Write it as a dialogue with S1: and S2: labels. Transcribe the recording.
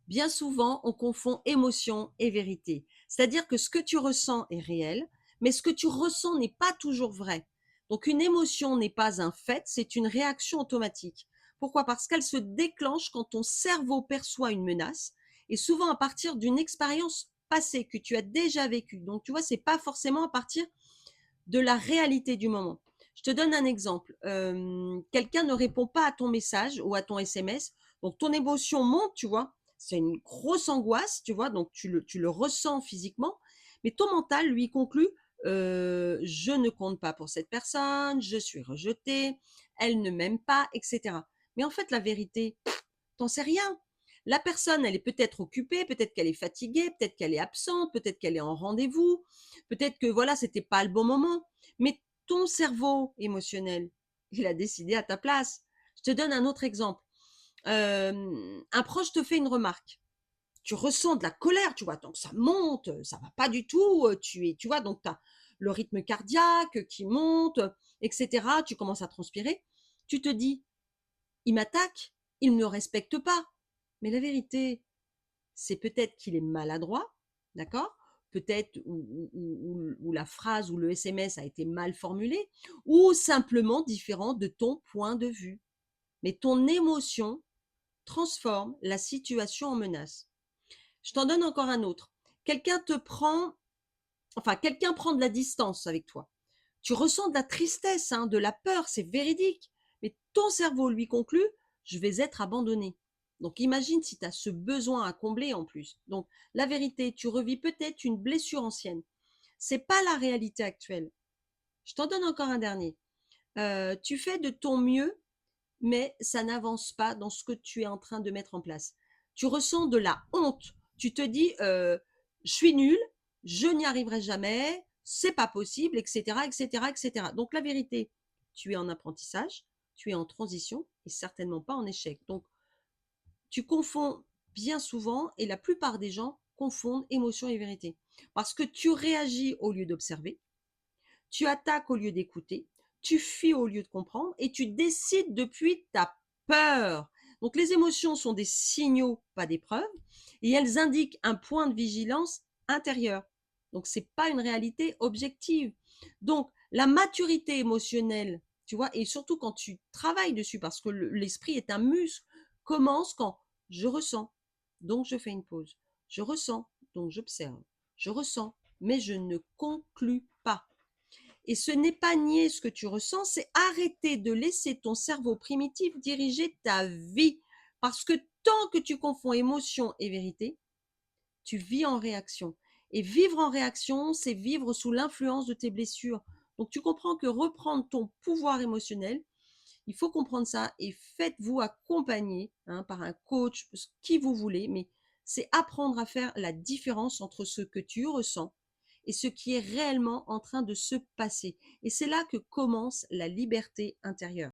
S1: Bien souvent, on confond émotion et vérité. C'est-à-dire que ce que tu ressens est réel, mais ce que tu ressens n'est pas toujours vrai. Donc une émotion n'est pas un fait, c'est une réaction automatique. Pourquoi? Parce qu'elle se déclenche quand ton cerveau perçoit une menace et souvent à partir d'une expérience passée que tu as déjà vécue. Donc tu vois, c'est pas forcément à partir de la réalité du moment. Je te donne un exemple. Quelqu'un ne répond pas à ton message ou à ton SMS, donc ton émotion monte, tu vois. C'est une grosse angoisse, tu vois, donc tu le ressens physiquement, mais ton mental, lui, conclut je ne compte pas pour cette personne, je suis rejeté, elle ne m'aime pas, etc. Mais en fait, la vérité, t'en sais rien. La personne, elle est peut-être occupée, peut-être qu'elle est fatiguée, peut-être qu'elle est absente, peut-être qu'elle est en rendez-vous, peut-être que voilà, c'était pas le bon moment. Mais ton cerveau émotionnel, il a décidé à ta place. Je te donne un autre exemple. Un proche te fait une remarque. Tu ressens de la colère, tu vois, donc ça monte, ça va pas du tout. Tu vois, donc tu as le rythme cardiaque qui monte, etc. Tu commences à transpirer. Tu te dis, il m'attaque, il ne me respecte pas. Mais la vérité, c'est peut-être qu'il est maladroit, d'accord? Peut-être ou la phrase ou le SMS a été mal formulé, ou simplement différent de ton point de vue. Mais ton émotion transforme la situation en menace. Je t'en donne encore un autre. Quelqu'un te prend, enfin, quelqu'un prend de la distance avec toi. Tu ressens de la tristesse, hein, de la peur, c'est véridique. Mais ton cerveau lui conclut, je vais être abandonné. Donc imagine si tu as ce besoin à combler en plus. Donc la vérité, tu revis peut-être une blessure ancienne. C'est pas la réalité actuelle. Je t'en donne encore un dernier. Tu fais de ton mieux, mais ça n'avance pas dans ce que tu es en train de mettre en place. Tu ressens de la honte. Tu te dis, je suis nul, je n'y arriverai jamais, c'est pas possible, etc., etc., etc. Donc la vérité, tu es en apprentissage, tu es en transition et certainement pas en échec. Donc tu confonds bien souvent, et la plupart des gens confondent émotion et vérité. Parce que tu réagis au lieu d'observer, tu attaques au lieu d'écouter, tu fuis au lieu de comprendre et tu décides depuis ta peur. Donc les émotions sont des signaux, pas des preuves, et elles indiquent un point de vigilance intérieur. Donc c'est pas une réalité objective. Donc la maturité émotionnelle, tu vois, et surtout quand tu travailles dessus, parce que l'esprit est un muscle, commence quand je ressens, donc je fais une pause. Je ressens, donc j'observe. Je ressens, mais je ne conclus pas. Et ce n'est pas nier ce que tu ressens, c'est arrêter de laisser ton cerveau primitif diriger ta vie. Parce que tant que tu confonds émotion et vérité, tu vis en réaction. Et vivre en réaction, c'est vivre sous l'influence de tes blessures. Donc tu comprends que reprendre ton pouvoir émotionnel, il faut comprendre ça et faites-vous accompagner, hein, par un coach, qui vous voulez, mais c'est apprendre à faire la différence entre ce que tu ressens et ce qui est réellement en train de se passer. Et c'est là que commence la liberté intérieure.